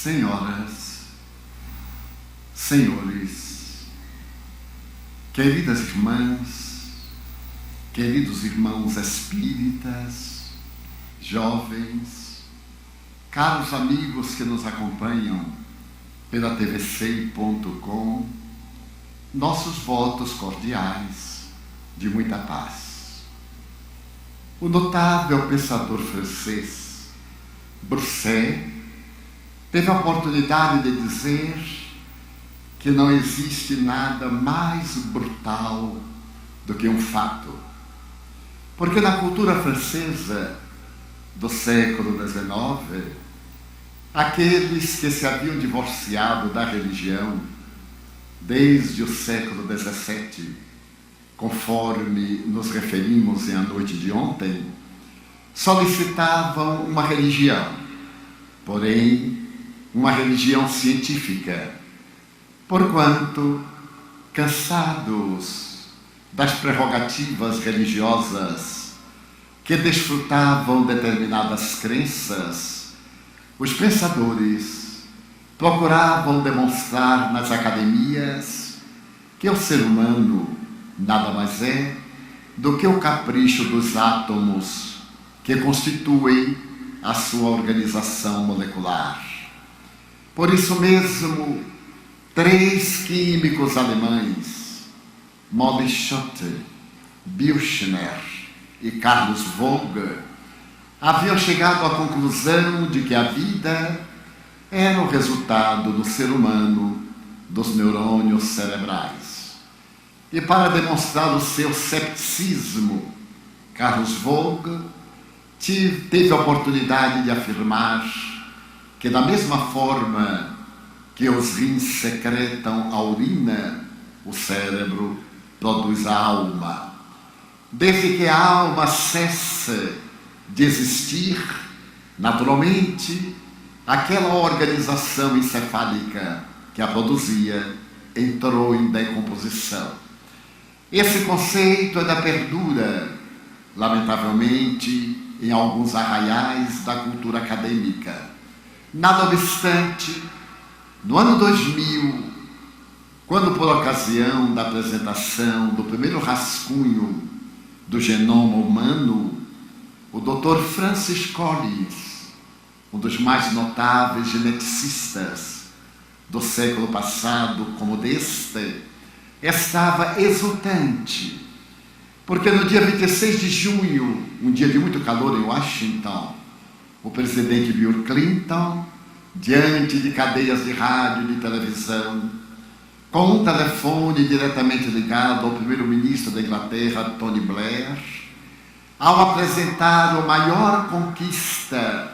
Senhoras, senhores, queridas irmãs, queridos irmãos espíritas, jovens, caros amigos que nos acompanham pela tvc.com, nossos votos cordiais de muita paz. O notável pensador francês Broussais teve a oportunidade de dizer que não existe nada mais brutal do que um fato. Porque na cultura francesa do século XIX, aqueles que se haviam divorciado da religião desde o século XVII, conforme nos referimos em A Noite de Ontem, solicitavam uma religião, porém uma religião científica, porquanto, cansados das prerrogativas religiosas que desfrutavam determinadas crenças, os pensadores procuravam demonstrar nas academias que o ser humano nada mais é do que o capricho dos átomos que constituem a sua organização molecular. Por isso mesmo, 3 químicos alemães, Moleschott, Birchner e Carlos Vogel, haviam chegado à conclusão de que a vida era o resultado no ser humano dos neurônios cerebrais. E para demonstrar o seu cepticismo, Carlos Vogel teve a oportunidade de afirmar que da mesma forma que os rins secretam a urina, o cérebro produz a alma. Desde que a alma cesse de existir, naturalmente, aquela organização encefálica que a produzia entrou em decomposição. Esse conceito ainda perdura, lamentavelmente, em alguns arraiais da cultura acadêmica. Nada obstante, no ano 2000, quando por ocasião da apresentação do primeiro rascunho do genoma humano, o Dr. Francis Collins, um dos mais notáveis geneticistas do século passado como deste, estava exultante, porque no dia 26 de junho, um dia de muito calor em Washington, o presidente Bill Clinton, diante de cadeias de rádio e de televisão, com um telefone diretamente ligado ao primeiro-ministro da Inglaterra, Tony Blair, ao apresentar a maior conquista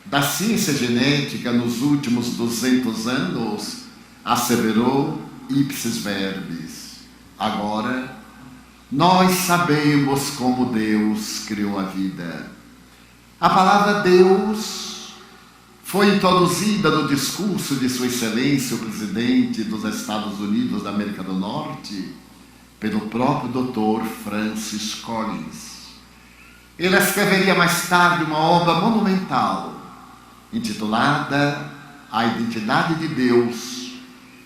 da ciência genética nos últimos 200 anos, asseverou ipsis verbis: agora nós sabemos como Deus criou a vida. A palavra Deus foi introduzida no discurso de Sua Excelência, o Presidente dos Estados Unidos da América do Norte, pelo próprio Dr. Francis Collins. Ele escreveria mais tarde uma obra monumental, intitulada A Identidade de Deus,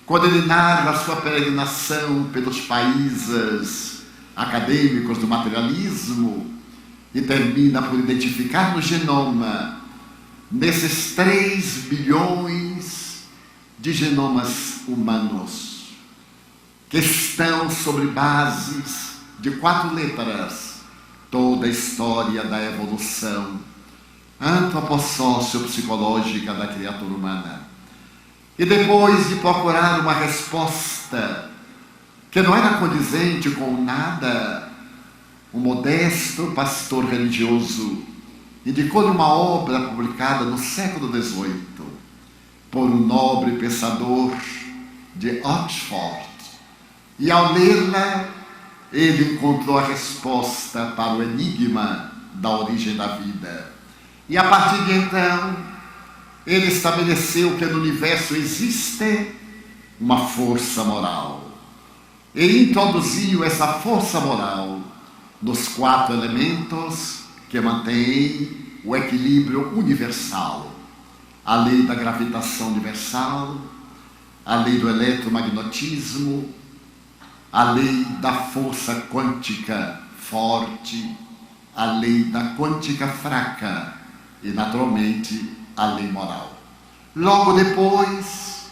quando ele narra a sua peregrinação pelos países acadêmicos do materialismo, e termina por identificar no genoma, nesses 3 bilhões de genomas humanos, que estão sobre bases de 4 letras, toda a história da evolução antropossócio-psicológica da criatura humana. E depois de procurar uma resposta que não era condizente com nada, um modesto pastor religioso indicou-lhe uma obra publicada no século XVIII por um nobre pensador de Oxford. E ao lê-la, ele encontrou a resposta para o enigma da origem da vida. E a partir de então, ele estabeleceu que no universo existe uma força moral. E introduziu essa força moral nos 4 elementos que mantêm o equilíbrio universal: a lei da gravitação universal, a lei do eletromagnetismo, a lei da força quântica forte, a lei da quântica fraca e, naturalmente, a lei moral. Logo depois,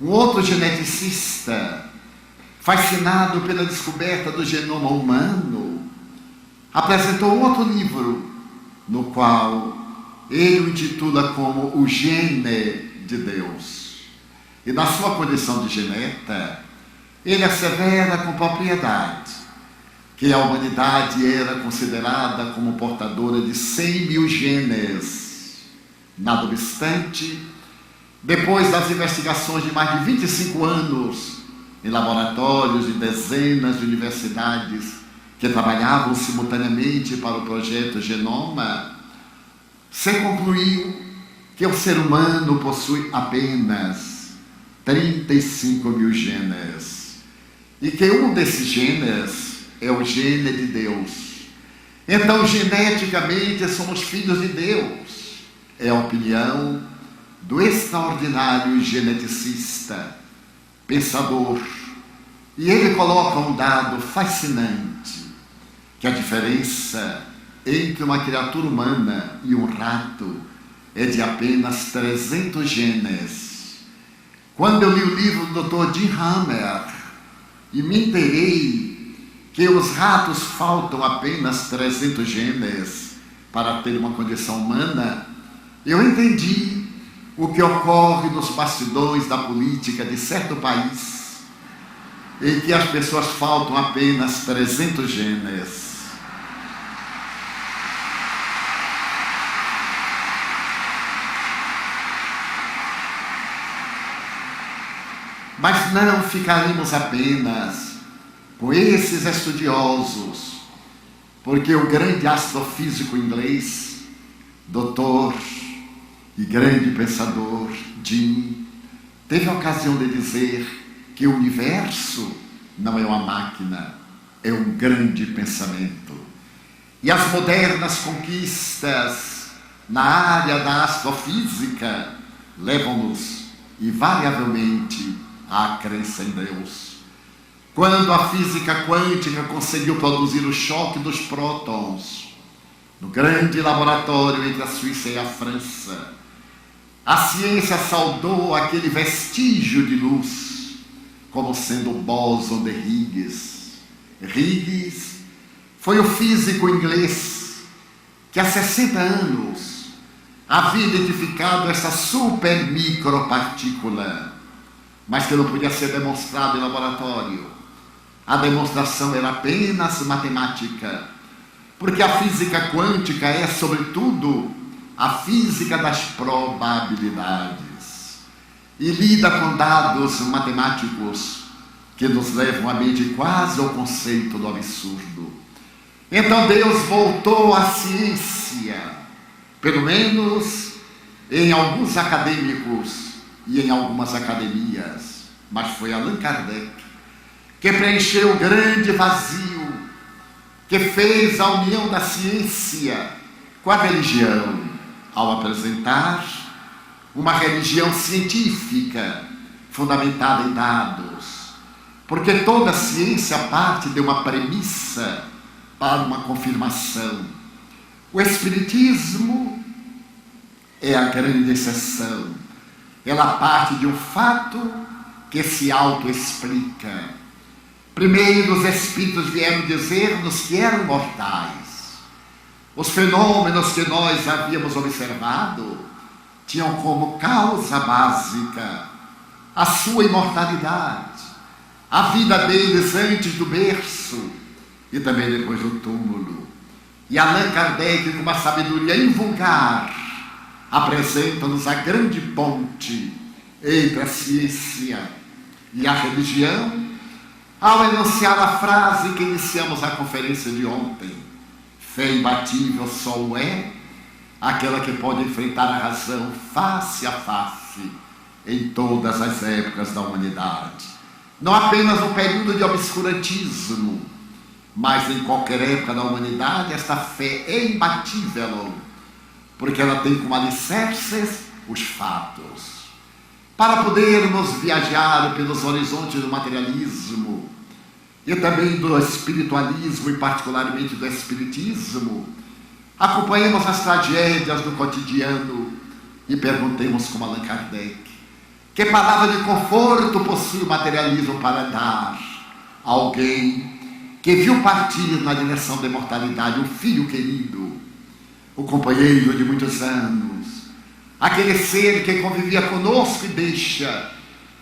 um outro geneticista, fascinado pela descoberta do genoma humano, apresentou outro livro, no qual ele o intitula como O Gene de Deus. E na sua condição de geneta, ele assevera com propriedade que a humanidade era considerada como portadora de 100 mil genes. Nada obstante, depois das investigações de mais de 25 anos em laboratórios de dezenas de universidades que trabalhavam simultaneamente para o projeto Genoma, se concluiu que o ser humano possui apenas 35 mil genes e que um desses genes é o gene de Deus. Então, geneticamente, somos filhos de Deus. É a opinião do extraordinário geneticista, pensador. E ele coloca um dado fascinante, que a diferença entre uma criatura humana e um rato é de apenas 300 genes. Quando eu li o livro do Dr. Jim Hammer e me inteirei que os ratos faltam apenas 300 genes para ter uma condição humana, eu entendi o que ocorre nos bastidores da política de certo país, em que as pessoas faltam apenas 300 genes. Mas não ficaremos apenas com esses estudiosos, porque o grande astrofísico inglês, doutor e grande pensador Jim, teve a ocasião de dizer que o universo não é uma máquina, é um grande pensamento. E as modernas conquistas na área da astrofísica levam-nos invariavelmente à crença em Deus. Quando a física quântica conseguiu produzir o choque dos prótons no grande laboratório entre a Suíça e a França, a ciência saudou aquele vestígio de luz como sendo o bóson de Higgs. Higgs foi o físico inglês que há 60 anos havia identificado essa super micropartícula, mas que não podia ser demonstrado em laboratório. A demonstração era apenas matemática, porque a física quântica é, sobretudo, a física das probabilidades e lida com dados matemáticos que nos levam a mente quase ao conceito do absurdo. Então Deus voltou à ciência, pelo menos em alguns acadêmicos e em algumas academias, mas foi Allan Kardec que preencheu o grande vazio, que fez a união da ciência com a religião, ao apresentar uma religião científica fundamentada em dados, porque toda ciência parte de uma premissa para uma confirmação. O Espiritismo é a grande exceção. Ela parte de um fato que se autoexplica. Primeiro, os Espíritos vieram dizer-nos que eram mortais. Os fenômenos que nós havíamos observado tinham como causa básica a sua imortalidade, a vida deles antes do berço e também depois do túmulo. E Allan Kardec, com uma sabedoria invulgar, apresenta-nos a grande ponte entre a ciência e a religião, ao enunciar a frase que iniciamos a conferência de ontem: fé imbatível só o é aquela que pode enfrentar a razão face a face em todas as épocas da humanidade. Não apenas no período de obscurantismo, mas em qualquer época da humanidade, esta fé é imbatível, porque ela tem como alicerces os fatos. Para podermos viajar pelos horizontes do materialismo e também do espiritualismo, e particularmente do espiritismo, acompanhemos as tragédias do cotidiano e perguntemos como Allan Kardec: que palavra de conforto possui o materialismo para dar a alguém que viu partir na direção da imortalidade um filho querido, o companheiro de muitos anos, aquele ser que convivia conosco e deixa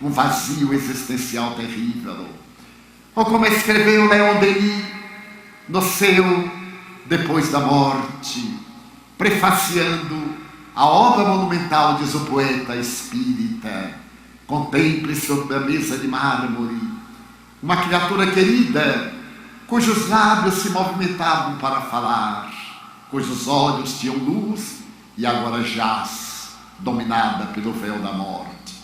um vazio existencial terrível? Ou como escreveu Leon Denis no seu Depois da Morte, prefaciando a obra monumental, diz o poeta espírita: contemple sobre a mesa de mármore uma criatura querida, cujos lábios se movimentavam para falar, cujos olhos tinham luz e agora jaz, dominada pelo véu da morte.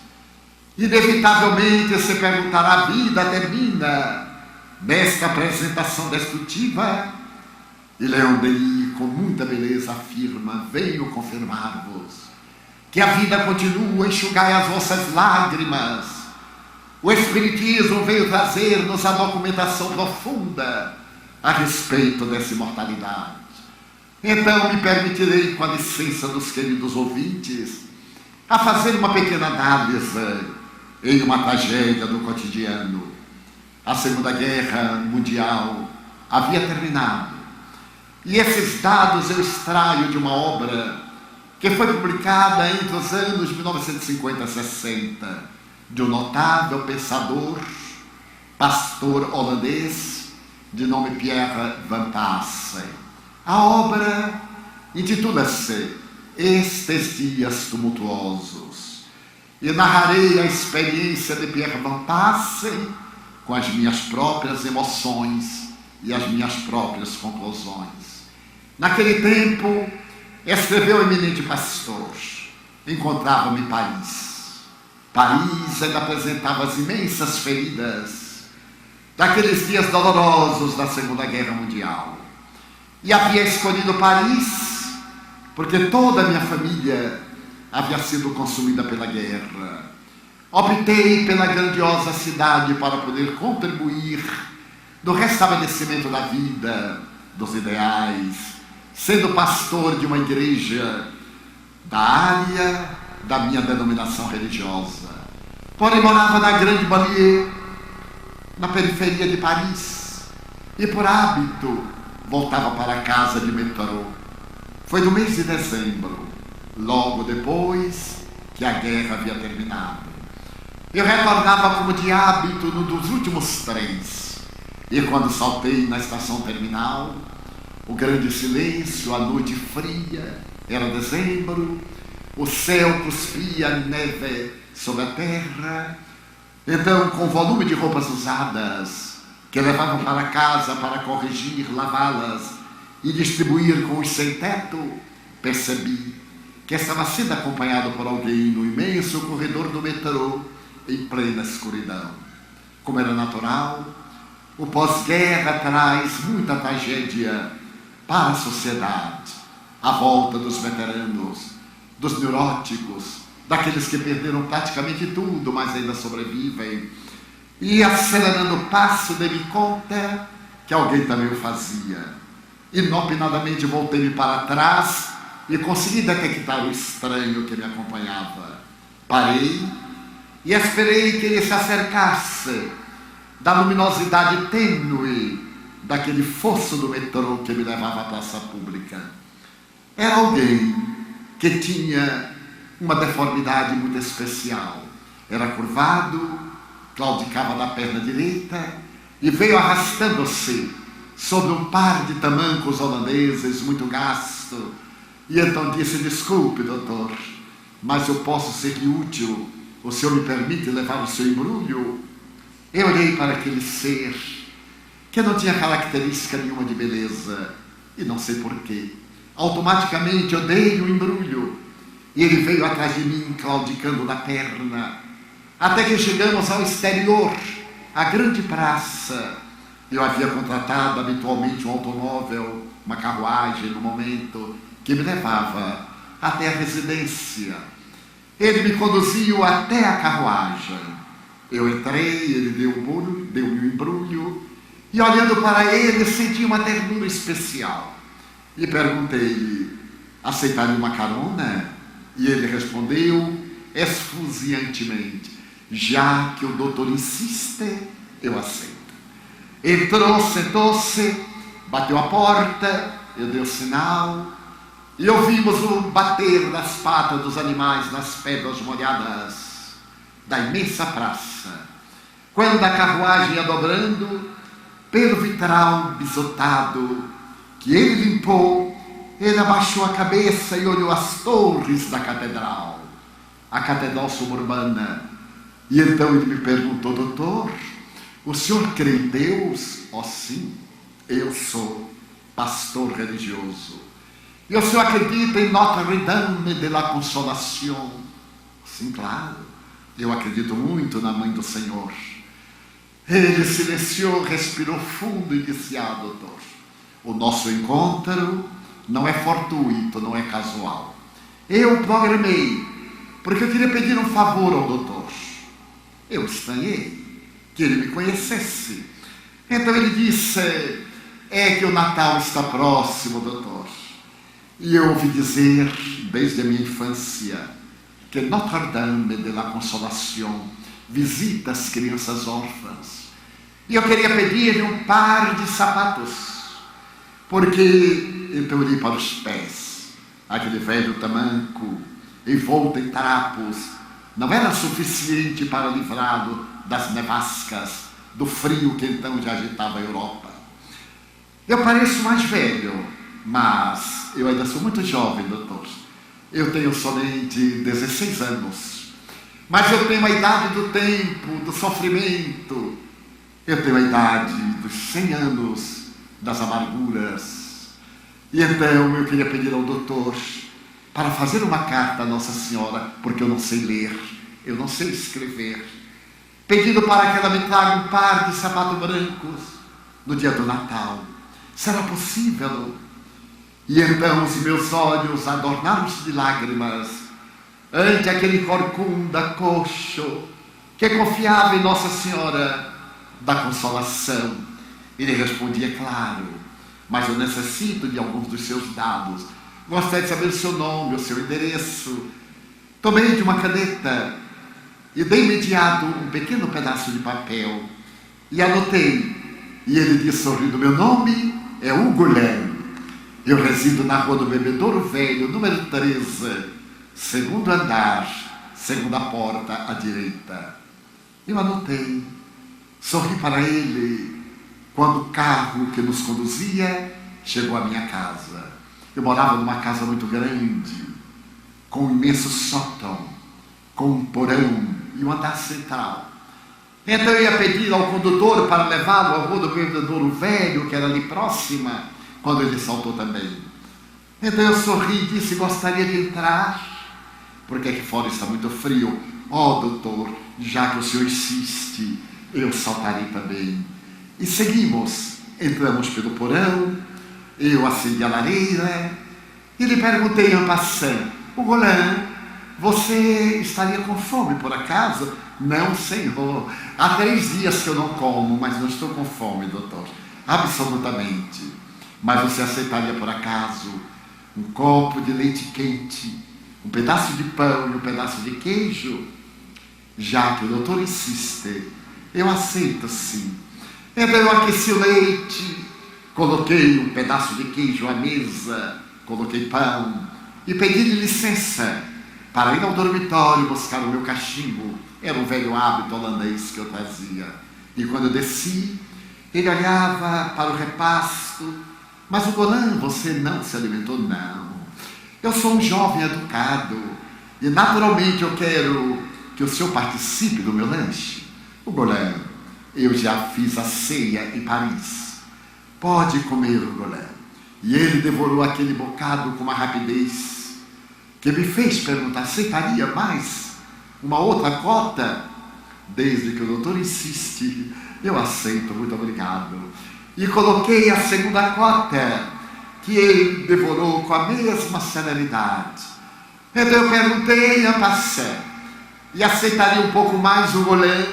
Inevitavelmente se perguntará: a vida termina nesta apresentação destrutiva? E Leon Denis, com muita beleza, afirma: venho confirmar-vos que a vida continua, enxugai as vossas lágrimas. O Espiritismo veio trazer-nos a documentação profunda a respeito dessa imortalidade. Então me permitirei, com a licença dos queridos ouvintes, a fazer uma pequena análise em uma tragédia do cotidiano. A Segunda Guerra Mundial havia terminado, e esses dados eu extraio de uma obra que foi publicada entre os anos 1950 e 60, de um notável pensador, pastor holandês, de nome Pierre Van Passen. A obra intitula-se Estes Dias Tumultuosos, e narrarei a experiência de Pierre Van Passen com as minhas próprias emoções e as minhas próprias conclusões. Naquele tempo, escreveu o eminente pastor, encontrava-me em Paris. Paris ainda apresentava as imensas feridas daqueles dias dolorosos da Segunda Guerra Mundial. E havia escolhido Paris porque toda a minha família havia sido consumida pela guerra. Optei pela grandiosa cidade para poder contribuir no restabelecimento da vida, dos ideais, sendo pastor de uma igreja da área da minha denominação religiosa. Porém morava na Grande Banlieue, na periferia de Paris, e por hábito voltava para casa de metrô. Foi no mês de dezembro, logo depois que a guerra havia terminado. Eu retornava como de hábito no dos últimos trens, e quando saltei na estação terminal, o grande silêncio, a noite fria, era dezembro, o céu cuspia neve sobre a terra. Então, com o volume de roupas usadas, que levavam para casa para corrigir, lavá-las e distribuir com os sem-teto, percebi que estava sendo acompanhado por alguém no imenso corredor do metrô, em plena escuridão. Como era natural, o pós-guerra traz muita tragédia para a sociedade, à volta dos veteranos, dos neuróticos, daqueles que perderam praticamente tudo, mas ainda sobrevivem. E acelerando o passo, dei-me conta que alguém também o fazia. Inopinadamente voltei-me para trás e consegui detectar o estranho que me acompanhava. Parei e esperei que ele se acercasse da luminosidade tênue daquele fosso do metrô que me levava à praça pública. Era alguém que tinha uma deformidade muito especial. Era curvado, claudicava na perna direita e veio arrastando-se sobre um par de tamancos holandeses muito gasto. E então disse: desculpe, doutor, mas eu posso ser-lhe útil? O senhor me permite levar o seu embrulho? Eu olhei para aquele ser que não tinha característica nenhuma de beleza, e não sei porquê. Automaticamente eu dei o embrulho e ele veio atrás de mim, claudicando na perna, até que chegamos ao exterior, à grande praça. Eu havia contratado habitualmente um automóvel, uma carruagem no momento, que me levava até a residência. Ele me conduziu até a carruagem. Eu entrei, ele deu-me um embrulho, e olhando para ele, senti uma ternura especial. E perguntei-lhe: aceitaria uma carona? E ele respondeu esfuziantemente: já que o doutor insiste, eu aceito. Entrou, sentou-se, bateu a porta, eu dei o sinal, e ouvimos o bater das patas dos animais nas pedras molhadas da imensa praça. Quando a carruagem ia dobrando, pelo vitral bisotado que ele limpou, ele abaixou a cabeça e olhou as torres da catedral, a catedral suburbana. E então ele me perguntou: doutor, o senhor crê em Deus? Oh, sim, eu sou pastor religioso. E o senhor acredita em Notre-Dame de la Consolación? Sim, claro, eu acredito muito na Mãe do Senhor. Ele silenciou, respirou fundo e disse: ah, doutor, o nosso encontro não é fortuito, não é casual. Eu programei, porque eu queria pedir um favor ao doutor. Eu estranhei que ele me conhecesse. Então ele disse: é que o Natal está próximo, doutor. E eu ouvi dizer, desde a minha infância, que Notre-Dame de la Consolación visita as crianças órfãs. E eu queria pedir um par de sapatos, porque então eu olhei para os pés. Aquele velho tamanco, envolto em trapos, não era suficiente para livrá-lo das nevascas, do frio que então já agitava a Europa. Eu pareço mais velho, mas eu ainda sou muito jovem, doutor. Eu tenho somente 16 anos. Mas eu tenho a idade do tempo, do sofrimento. Eu tenho a idade dos 100 anos, das amarguras. E então eu queria pedir ao doutor para fazer uma carta a Nossa Senhora, porque eu não sei ler, eu não sei escrever, pedindo para que ela me traga um par de sapatos brancos no dia do Natal. Será possível? E então os meus olhos adornaram-se de lágrimas ante aquele corcunda coxo que confiava em Nossa Senhora da Consolação. Ele respondia: claro, mas eu necessito de alguns dos seus dados. Gostaria de saber o seu nome, o seu endereço. Tomei de uma caneta e de imediato um pequeno pedaço de papel e anotei. E ele disse sorrindo: meu nome é Hugo Lem. Eu resido na Rua do Bebedouro Velho, número 13, segundo andar, segunda porta à direita. Eu anotei, sorri para ele quando o carro que nos conduzia chegou à minha casa. Eu morava numa casa muito grande, com um imenso sótão, com um porão e um andar central. Então eu ia pedir ao condutor para levá-lo à Rua do Bebedouro Velho, que era ali próxima, quando ele saltou também. Então eu sorri e disse: gostaria de entrar, porque aqui fora está muito frio. Oh, doutor, já que o senhor insiste, eu saltarei também. E seguimos, entramos pelo porão, eu acendi a lareira e lhe perguntei en passant: Hugo Lem, você estaria com fome por acaso? Não, senhor, há 3 dias que eu não como, mas não estou com fome, doutor, absolutamente. Mas você aceitaria por acaso um copo de leite quente, um pedaço de pão e um pedaço de queijo? Já que o doutor insiste, eu aceito sim. Então eu aqueci o leite, coloquei um pedaço de queijo à mesa, coloquei pão e pedi-lhe licença para ir ao dormitório buscar o meu cachimbo. Era um velho hábito holandês que eu trazia. E quando eu desci, ele olhava para o repasto: mas Hugo Lem, você não se alimentou? Não. Eu sou um jovem educado e naturalmente eu quero que o senhor participe do meu lanche. Hugo Lem, eu já fiz a ceia em Paris. Pode comer, Hugo Lem. E ele devorou aquele bocado com uma rapidez que me fez perguntar: aceitaria mais uma outra cota? Desde que o doutor insiste, eu aceito, muito obrigado. E coloquei a segunda cota, que ele devorou com a mesma celeridade. Então eu perguntei a passant, e aceitaria um pouco mais o golã?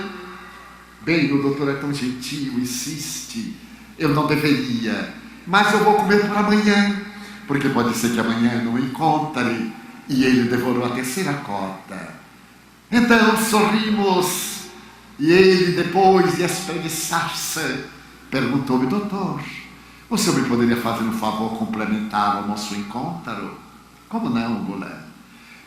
Bem, o doutor é tão gentil, insiste. Eu não deveria, mas eu vou comer por amanhã, porque pode ser que amanhã não encontre. E ele devorou a terceira corda. Então sorrimos, e ele, depois de espreguiçar-se, perguntou-me: doutor, o senhor me poderia fazer um favor complementar ao nosso encontro? Como não, golã?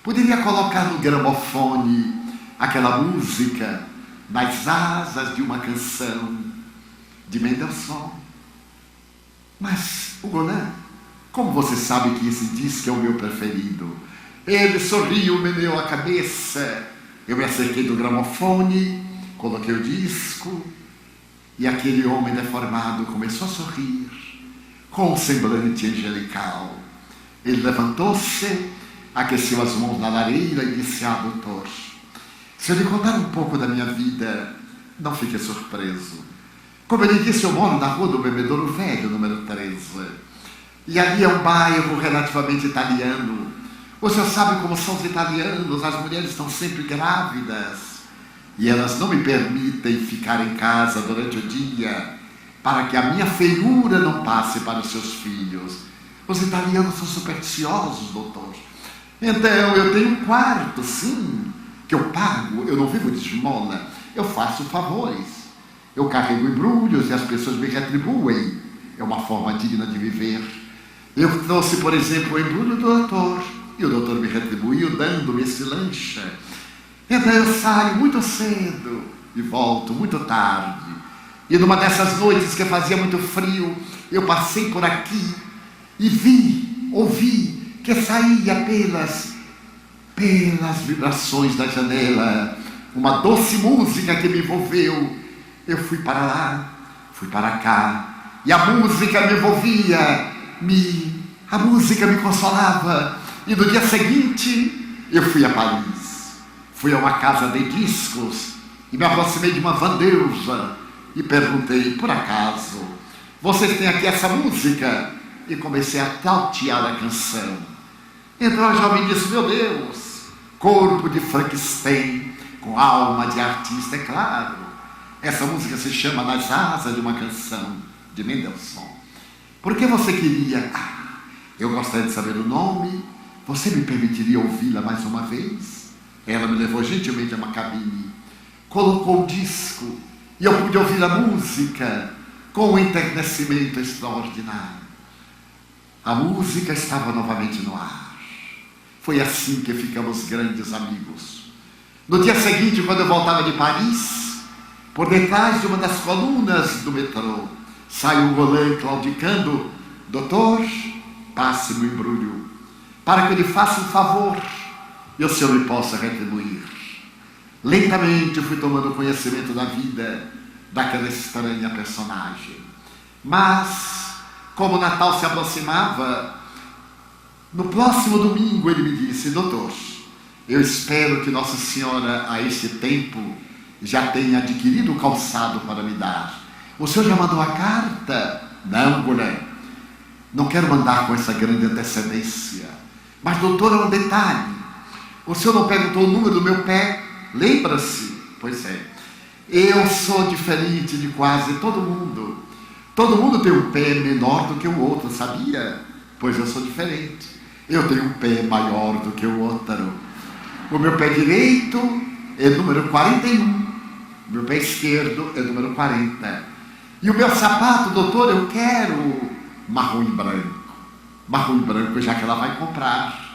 Poderia colocar no gramofone aquela música Nas Asas de uma Canção, de Mendelssohn? Mas, o golã, como você sabe que esse disco é o meu preferido? Ele sorriu, meneou a cabeça. Eu me acerquei do gramofone, coloquei o disco, e aquele homem deformado começou a sorrir, com um semblante angelical. Ele levantou-se, aqueceu as mãos na lareira e disse: ah, doutor, se eu lhe contar um pouco da minha vida, não fique surpreso. Como ele disse, eu moro na rua do Bebedouro Velho, número 13. E ali é um bairro relativamente italiano. O senhor sabe como são os italianos, as mulheres estão sempre grávidas. E elas não me permitem ficar em casa durante o dia, para que a minha feiura não passe para os seus filhos. Os italianos são supersticiosos, doutor. Então eu tenho um quarto, sim, que eu pago, eu não vivo de esmola, eu faço favores. Eu carrego embrulhos e as pessoas me retribuem. É uma forma digna de viver. Eu trouxe, por exemplo, o embrulho do doutor, e o doutor me retribuiu dando-me esse lanche. Então eu saio muito cedo e volto muito tarde. E numa dessas noites que fazia muito frio, eu passei por aqui e ouvi que saía pelas vibrações da janela uma doce música que me envolveu. Eu fui para lá, fui para cá, e a música me envolvia, a música me consolava. E no dia seguinte eu fui a Paris, fui a uma casa de discos e me aproximei de uma vendeusa e perguntei: por acaso vocês têm aqui essa música? E comecei a tautear a canção. Então a jovem disse: meu Deus, corpo de Frankenstein com alma de artista, é claro. Essa música se chama Nas Asas de uma Canção, de Mendelssohn. Por que você queria? Eu gostaria de saber o nome. Você me permitiria ouvi-la mais uma vez? Ela me levou gentilmente a uma cabine, colocou o disco, e eu pude ouvir a música com um enternecimento extraordinário. A música estava novamente no ar. Foi assim que ficamos grandes amigos. No dia seguinte, quando eu voltava de Paris, por detrás de uma das colunas do metrô, saiu um golã claudicando: doutor, passe-me o embrulho, para que eu lhe faça um favor e o senhor me possa retribuir. Lentamente fui tomando conhecimento da vida daquela estranha personagem. Mas, como o Natal se aproximava, no próximo domingo ele me disse: doutor, eu espero que Nossa Senhora a este tempo já tenha adquirido o calçado para me dar. O senhor já mandou a carta? Não, golã, não quero mandar com essa grande antecedência. Mas, doutor, é um detalhe. O senhor não perguntou o número do meu pé? Lembra-se? Pois é. Eu sou diferente de quase todo mundo. Todo mundo tem um pé menor do que o outro, sabia? Pois eu sou diferente. Eu tenho um pé maior do que o outro. O meu pé direito é número 41. O meu pé esquerdo é número 40. E o meu sapato, doutor, eu quero marrom e branco. Marrom e branco, já que ela vai comprar.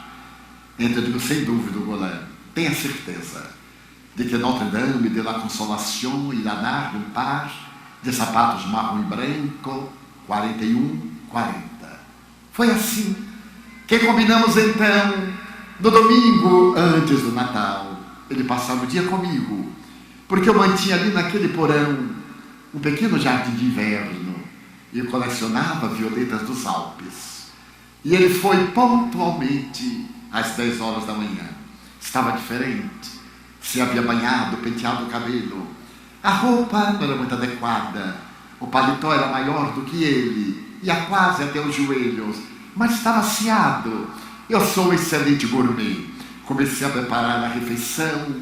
Então eu digo: sem dúvida, golã, tenha certeza de que Notre Dame de la Consolation irá dar um par de sapatos marrom e branco, 41, 40. Foi assim que combinamos então, no domingo antes do Natal, ele passava o dia comigo, porque eu mantinha ali naquele porão um pequeno jardim de inverno e colecionava violetas dos Alpes. E ele foi pontualmente às 10 horas da manhã. Estava diferente, se havia banhado, penteado o cabelo. A roupa não era muito adequada, o paletó era maior do que ele, ia quase até os joelhos, mas estava aciado. Eu sou um excelente gourmet. comecei a preparar a refeição,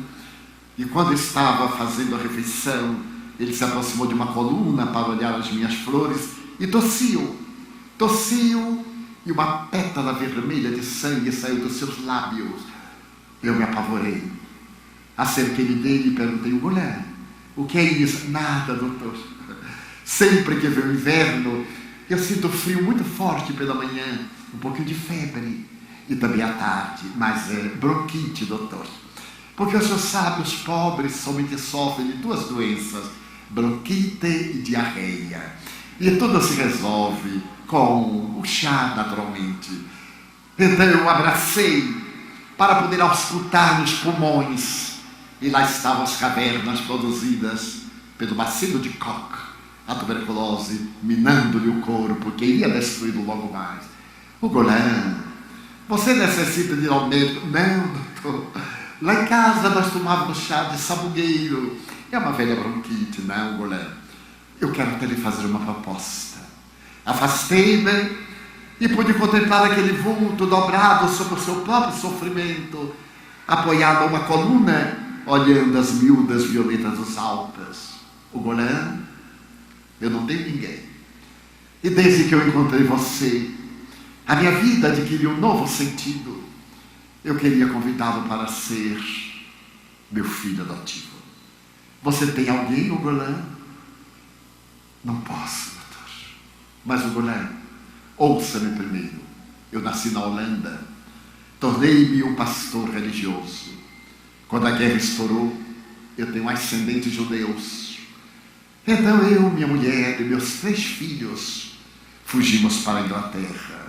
e quando estava fazendo a refeição, ele se aproximou de uma coluna para olhar as minhas flores e tossiu, e uma pétala vermelha de sangue saiu dos seus lábios. Eu me apavorei. Acerquei-me dele e perguntei: mulher, o que é isso? Nada, doutor. Sempre que vem o inverno, eu sinto frio muito forte pela manhã, um pouquinho de febre, e também à tarde, mas é bronquite, doutor. Porque o senhor sabe, os pobres somente sofrem de duas doenças, bronquite e diarreia. E tudo se resolve com o chá, naturalmente. Então eu o abracei para poder auscultar nos pulmões. E lá estavam as cavernas produzidas pelo bacilo de Koch, a tuberculose minando-lhe o corpo, que ia destruí-lo logo mais. O Golan, você necessita de ir ao médico? Não, doutor. Lá em casa nós tomávamos chá de sabugueiro. É uma velha bronquite, não, Golan. Eu quero até lhe fazer uma proposta. Afastei-me e pude contemplar aquele vulto dobrado sobre o seu próprio sofrimento, apoiado a uma coluna, olhando as miúdas violetas dos Alpes. O Golan, eu não tenho ninguém. E desde que eu encontrei você, a minha vida adquiriu um novo sentido. Eu queria convidá-lo para ser meu filho adotivo. Você tem alguém, o Golan? Não posso, doutor. Mas o Golan, ouça-me primeiro. Eu nasci na Holanda. Tornei-me um pastor religioso. Quando a guerra estourou, eu tenho ascendentes judeus. Então eu, minha mulher e meus 3 filhos fugimos para a Inglaterra.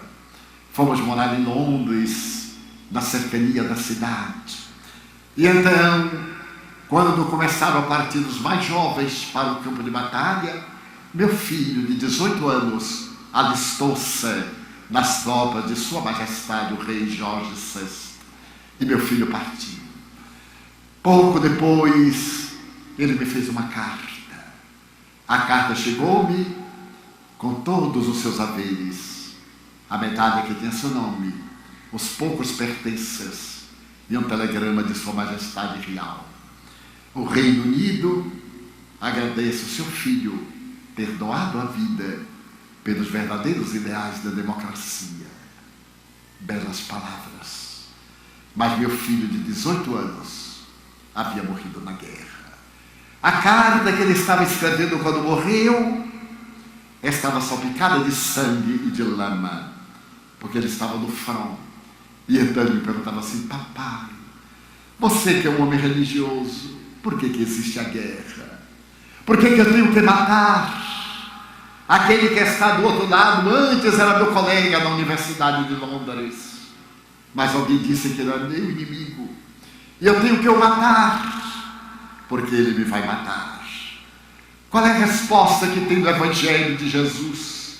Fomos morar em Londres, na cercania da cidade. E então, quando começaram a partir os mais jovens para o campo de batalha, meu filho, de 18 anos, alistou-se nas tropas de Sua Majestade, o rei Jorge VI. E meu filho partiu. Pouco depois, ele me fez uma carta. A carta chegou-me com todos os seus haveres, a medalha que tinha seu nome, os poucos pertences e um telegrama de Sua Majestade Real. O Reino Unido agradece o seu filho ter doado a vida pelos verdadeiros ideais da democracia. Belas palavras. Mas meu filho de 18 anos havia morrido na guerra. A carta que ele estava escrevendo quando morreu estava salpicada de sangue e de lama, porque ele estava no front. E então ele me perguntava assim: papai, você que é um homem religioso, por que existe a guerra? Por que eu tenho que matar aquele que está do outro lado? Antes era meu colega na Universidade de Londres, mas alguém disse que ele era meu inimigo, e eu tenho que o matar, porque ele me vai matar. Qual é a resposta que tem do Evangelho de Jesus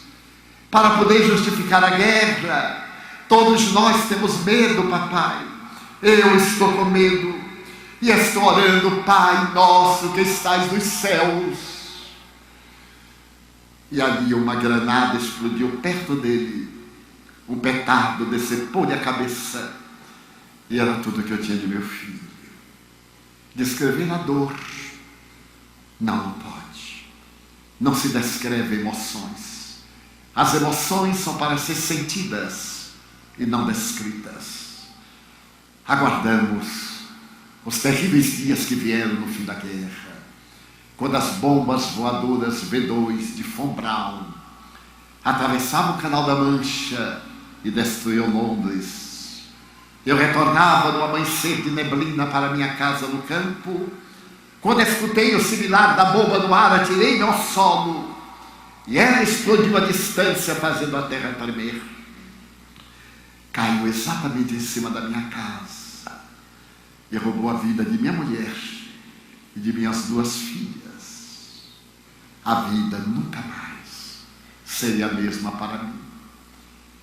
para poder justificar a guerra? Todos nós temos medo, papai. Eu estou com medo e estou orando: Pai nosso que estais nos céus. E ali uma granada explodiu perto dele, um petardo decepou-lhe a cabeça, e era tudo que eu tinha de meu filho. Descrever a dor não pode. Não se descreve emoções. As emoções são para ser sentidas e não descritas. Aguardamos os terríveis dias que vieram no fim da guerra, quando as bombas voadoras V2 de Von Braun atravessavam o Canal da Mancha e destruíam Londres. Eu retornava no amanhecer de neblina para minha casa no campo, quando escutei o similar da bomba no ar, atirei-me ao solo, e ela explodiu à distância, fazendo a terra tremer. Caiu exatamente em cima da minha casa e roubou a vida de minha mulher e de minhas 2 filhas. A vida nunca mais seria a mesma para mim.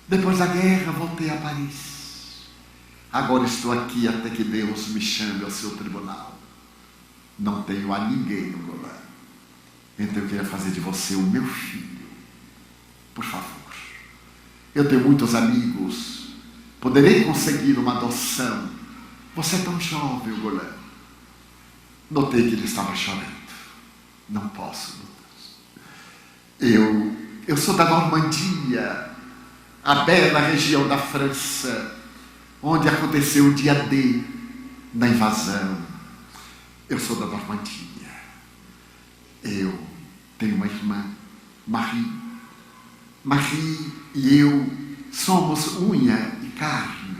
Depois da guerra, voltei a Paris. Agora estou aqui até que Deus me chame ao seu tribunal. Não tenho a ninguém no Golan. Então eu queria fazer de você o meu filho. Por favor. Eu tenho muitos amigos. Poderei conseguir uma adoção. Você é tão jovem, Golan. Notei que ele estava chorando. Não posso, doutor. Eu sou da Normandia, a bela região da França, onde aconteceu o dia D da invasão. Eu sou da Normandia. Eu tenho uma irmã, Marie. Marie e eu somos unha e carne.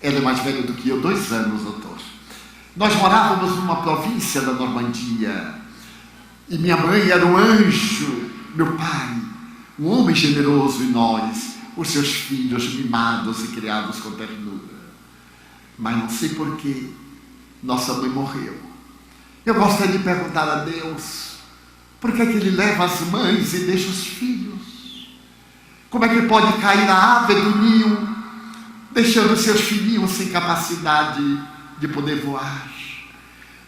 Ela é mais velha do que eu, 2 anos, doutor. Nós morávamos numa província da Normandia. E minha mãe era um anjo, meu pai, um homem generoso, e nós, os seus filhos, mimados e criados com ternura. Mas não sei por que nossa mãe morreu. Eu gostaria de perguntar a Deus, por que é que Ele leva as mães e deixa os filhos? Como é que pode cair a ave do ninho, deixando seus filhinhos sem capacidade de poder voar?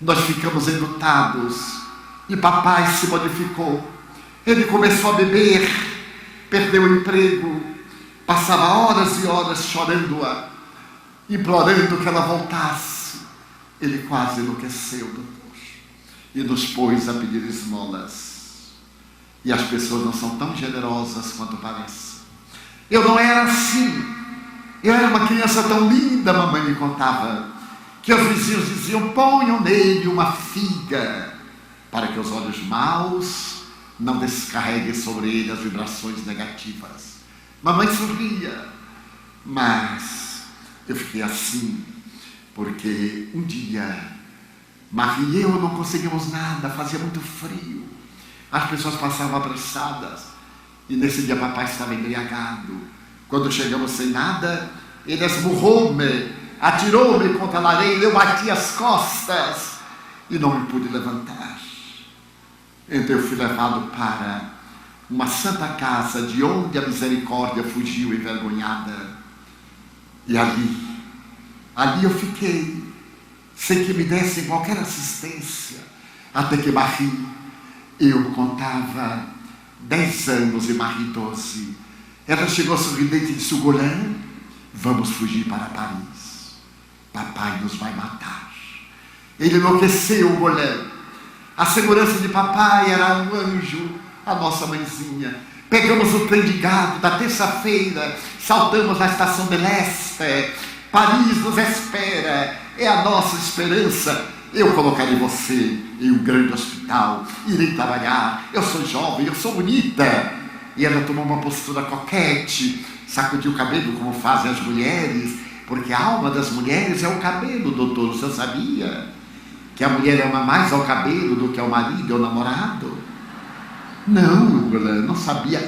Nós ficamos enlutados e papai se modificou. Ele começou a beber, perdeu o emprego, passava horas e horas chorando-a, implorando que ela voltasse. Ele quase enlouqueceu, doutor, e nos pôs a pedir esmolas. E as pessoas não são tão generosas quanto parecem. Eu não era assim. Eu era uma criança tão linda, a mamãe me contava, que os vizinhos diziam: ponham nele uma figa, para que os olhos maus não descarreguem sobre ele as vibrações negativas. Mamãe sorria, mas eu fiquei assim, porque um dia, Marie e eu não conseguimos nada, fazia muito frio, as pessoas passavam apressadas, e nesse dia papai estava embriagado. Quando chegamos sem nada, ele esmurrou-me, atirou-me contra a lareira, eu bati as costas e não me pude levantar. Então eu fui levado para uma santa casa, de onde a misericórdia fugiu envergonhada. E ali eu fiquei, sem que me dessem qualquer assistência, até que Marie, eu contava 10 anos e Marie 12. Ela chegou sorridente e disse: Golan, vamos fugir para Paris. Papai nos vai matar. Ele enlouqueceu, o Golan. A segurança de papai era um anjo, a nossa mãezinha. Pegamos o trem de gado da terça-feira, saltamos na estação de Leste. Paris nos espera, é a nossa esperança. Eu colocarei você em um grande hospital, irei trabalhar. Eu sou jovem, eu sou bonita. E ela tomou uma postura coquete, sacudiu o cabelo como fazem as mulheres, porque a alma das mulheres é o cabelo, doutor, você sabia? Que a mulher ama mais ao cabelo do que ao marido ou ao namorado? Não, não sabia.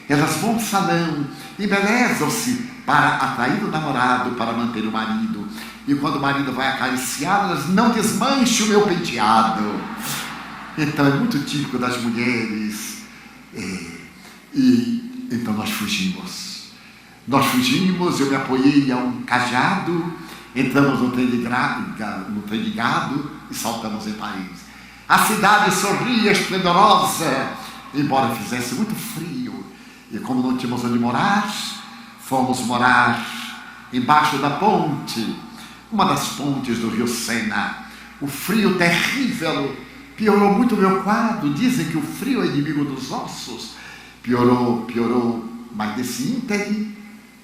Elas vão ao salão, embelezam-se para atrair o namorado, para manter o marido. E quando o marido vai acariciar, elas: não desmanche o meu penteado. Então é muito típico das mulheres. E então nós fugimos. Eu me apoiei a um cajado, entramos no trem de gado e saltamos em Paris. A cidade sorria esplendorosa, embora fizesse muito frio. E como não tínhamos onde morar, fomos morar embaixo da ponte, uma das pontes do rio Sena. O frio terrível piorou muito o meu quadro. Dizem que o frio é inimigo dos ossos. Piorou, mas nesse ínterim,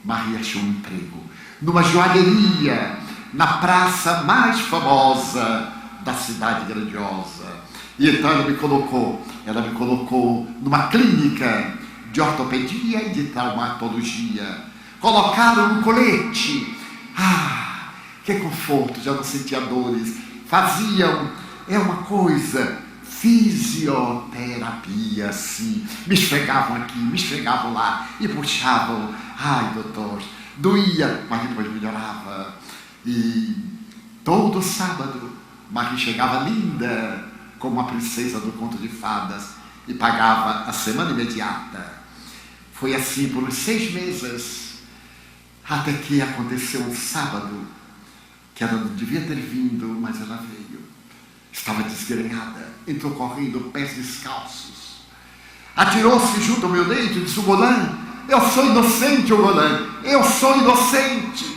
Marie achou um emprego numa joalheria, na praça mais famosa da cidade grandiosa. E então ela me colocou numa clínica de ortopedia e de traumatologia. Colocaram um colete. Que conforto, já não sentia dores. Faziam, uma coisa, fisioterapia, assim. Me esfregavam aqui, me esfregavam lá e puxavam. Ai, doutor, doía, mas depois melhorava. E todo sábado, Marie chegava linda, como uma princesa do conto de fadas, e pagava a semana imediata. Foi assim por uns 6 meses, até que aconteceu um sábado, que ela não devia ter vindo, mas ela veio. Estava desgrenhada, entrou correndo, pés descalços. Atirou-se junto ao meu leito e disse: Golan, eu sou inocente, Golan, eu sou inocente.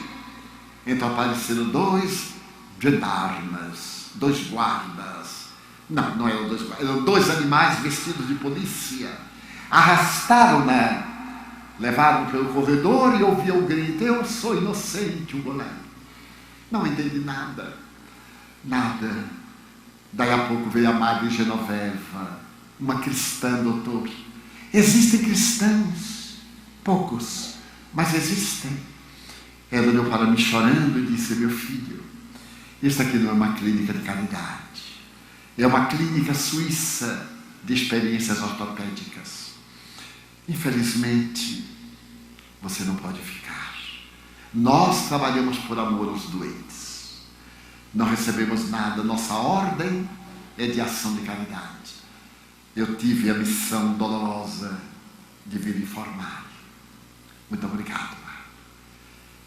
Então apareceram dois gendarmes, dois guardas. Não eram dois guardas, eram dois animais vestidos de polícia. Arrastaram-na, levaram pelo corredor e ouviam o grito: eu sou inocente, o goleiro. Não entendi nada. Daí a pouco veio a Madre Genoveva, uma cristã, doutor. Existem cristãos, poucos, mas existem. Ela olhou para mim chorando e disse: meu filho, isso aqui não é uma clínica de caridade, é uma clínica suíça de experiências ortopédicas. Infelizmente, você não pode ficar. Nós trabalhamos por amor aos doentes. Não recebemos nada, nossa ordem é de ação de caridade. Eu tive a missão dolorosa de vir informar. Muito obrigado.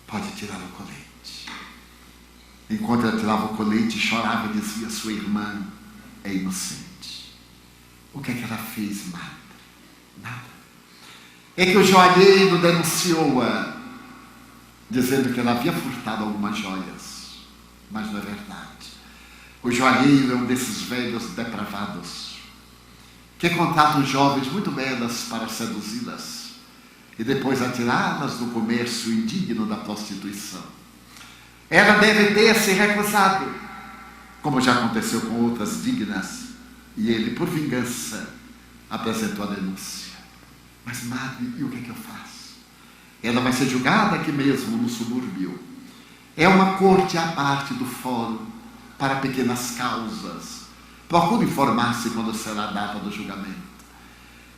Pode tirar o colete. Enquanto ela tirava o colete, chorava e dizia: sua irmã é inocente. O que é que ela fez, madre? Nada. É que o joalheiro denunciou-a, dizendo que ela havia furtado algumas joias. Mas não é verdade. O joalheiro é um desses velhos depravados que contratam jovens muito belas para seduzi-las e depois atirá-las no comércio indigno da prostituição. Ela deve ter se recusado, como já aconteceu com outras dignas, e ele, por vingança, apresentou a denúncia. Mas, madre, e o que é que eu faço? Ela vai ser julgada aqui mesmo, no subúrbio. É uma corte à parte do fórum para pequenas causas. Procure informar-se quando será a data do julgamento.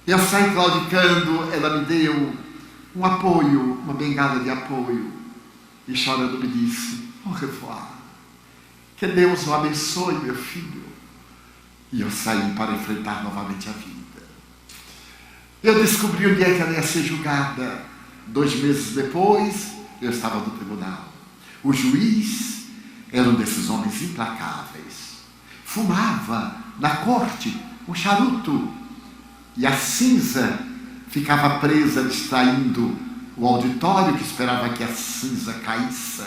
Eu saí claudicando, ela me deu um apoio, uma bengala de apoio, e chorando me disse: au revoir, que Deus o abençoe, meu filho. E eu saí para enfrentar novamente a vida. Eu descobri o dia que ela ia ser julgada. 2 meses depois, eu estava no tribunal. O juiz era um desses homens implacáveis. Fumava na corte um charuto e a cinza ficava presa, distraindo o auditório que esperava que a cinza caísse.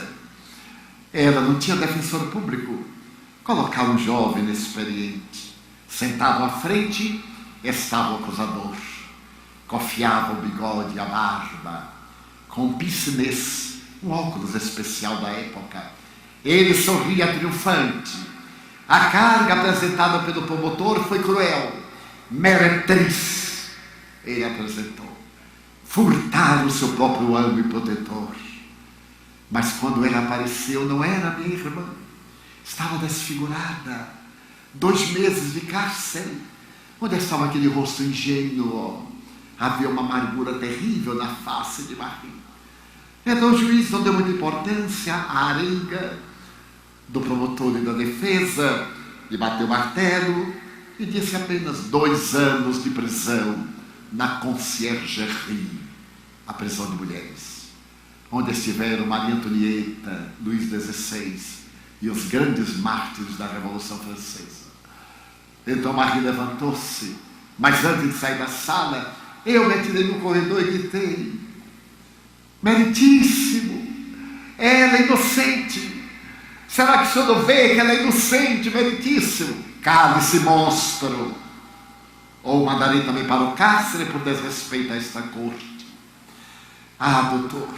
Ela não tinha defensor público. Colocava um jovem inexperiente. Sentado à frente estava o acusador. Cofiava o bigode e a barba, com um pince-nez, um óculos especial da época. Ele sorria triunfante. A carga apresentada pelo promotor foi cruel. Meretriz, ele apresentou. Furtar o seu próprio ânimo e protetor. Mas quando ela apareceu, não era minha irmã. Estava desfigurada. 2 meses de cárcere. Onde estava aquele rosto ingênuo? Havia uma amargura terrível na face de Marie. Então o juiz não deu muita importância à arenga do promotor e da defesa, lhe bateu o martelo e disse apenas 2 anos de prisão na conciergerie, a prisão de mulheres, onde estiveram Maria Antonieta, Luís XVI e os grandes mártires da Revolução Francesa. Então Marie levantou-se, mas antes de sair da sala, eu me atirei no corredor e gritei: meritíssimo, ela é inocente. Será que o senhor não vê que ela é inocente, meritíssimo? Cale-se, monstro. Ou mandarei também para o cárcere por desrespeito a esta corte. Ah, doutor,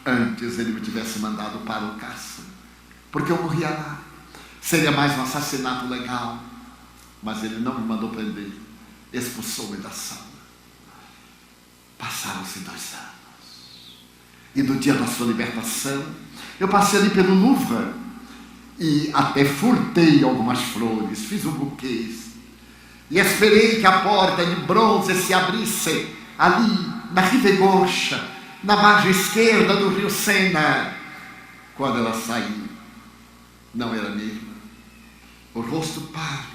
antes ele me tivesse mandado para o cárcere, porque eu morria lá. Seria mais um assassinato legal. Mas ele não me mandou prender, expulsou-me da sala. Passaram-se 2 anos. E no dia da sua libertação, eu passei ali pelo Louvre e até furtei algumas flores, fiz um buquê e esperei que a porta de bronze se abrisse ali na rive gauche, na margem esquerda do rio Sena. Quando ela saiu, não era minha irmã. O rosto pálido,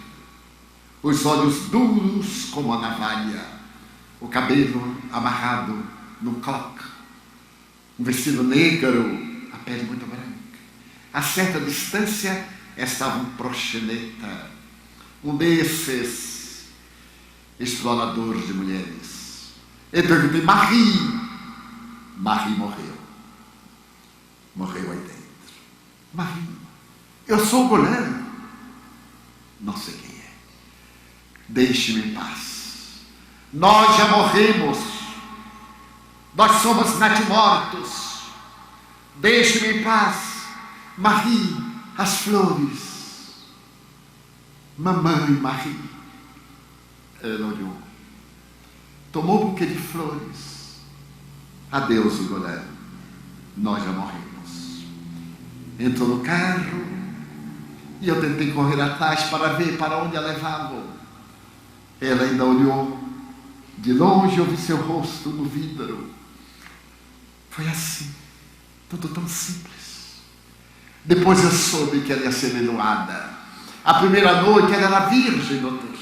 os olhos duros como a navalha, o cabelo amarrado no coque, um vestido negro, a pele muito branca. A certa distância estava um proxeneta, um desses exploradores de mulheres. Então eu gritei: Marie! Marie morreu. Morreu aí dentro. Marie, eu sou o goleiro. Não sei quem é. Deixe-me em paz. Nós já morremos. Nós somos natimortos. Deixe-me em paz. Marie, as flores. Mamãe Marie. Ela olhou. Tomou um buquê de flores. Adeus, goleiro. Nós já morremos. Entrou no carro e eu tentei correr atrás para ver para onde a levavam. Ela ainda olhou. De longe eu vi seu rosto no vidro. Foi assim, tudo tão simples. Depois eu soube que ela ia ser leiloada. A primeira noite ela era virgem, doutor.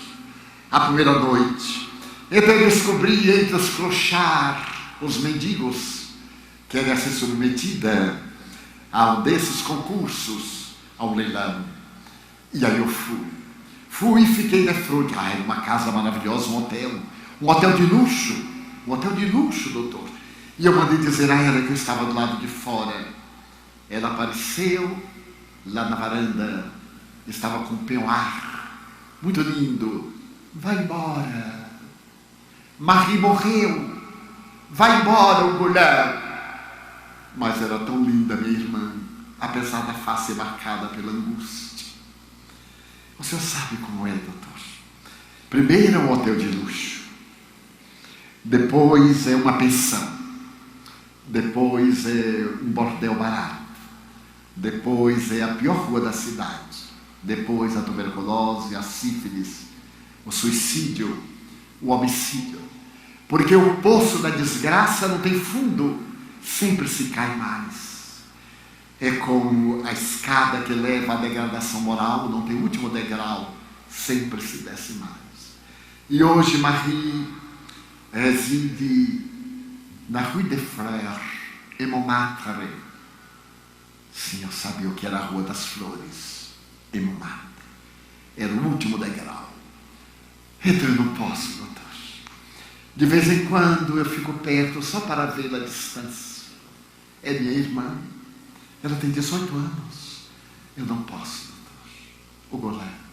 A primeira noite. Então eu descobri entre os clochar, os mendigos, que ela ia ser submetida a um desses concursos, a um leilão. E aí eu fui e fiquei na frente. Era uma casa maravilhosa, um hotel de luxo, doutor. E eu mandei dizer a ela que eu estava do lado de fora. Ela apareceu lá na varanda, estava com um peignoir, muito lindo. Vai embora, Marie morreu, vai embora, o goleiro. Mas era tão linda, minha irmã, apesar da face marcada pela angústia. O senhor sabe como é, doutor? Primeiro é um hotel de luxo, depois é uma pensão, depois é um bordel barato, depois é a pior rua da cidade, depois a tuberculose, a sífilis, o suicídio, o homicídio. Porque o poço da desgraça não tem fundo, sempre se cai mais. É como a escada que leva à degradação moral, não tem último degrau, sempre se desce mais. E hoje Marie reside na Rue des Frères, em Montmartre. Sim, eu sabia o que era a Rua das Flores, em Montmartre. Era o último degrau. Então eu não posso, doutor. De vez em quando eu fico perto só para vê-la à distância. É minha irmã. Ela tem 18 anos. Eu não posso, doutor. O goleiro.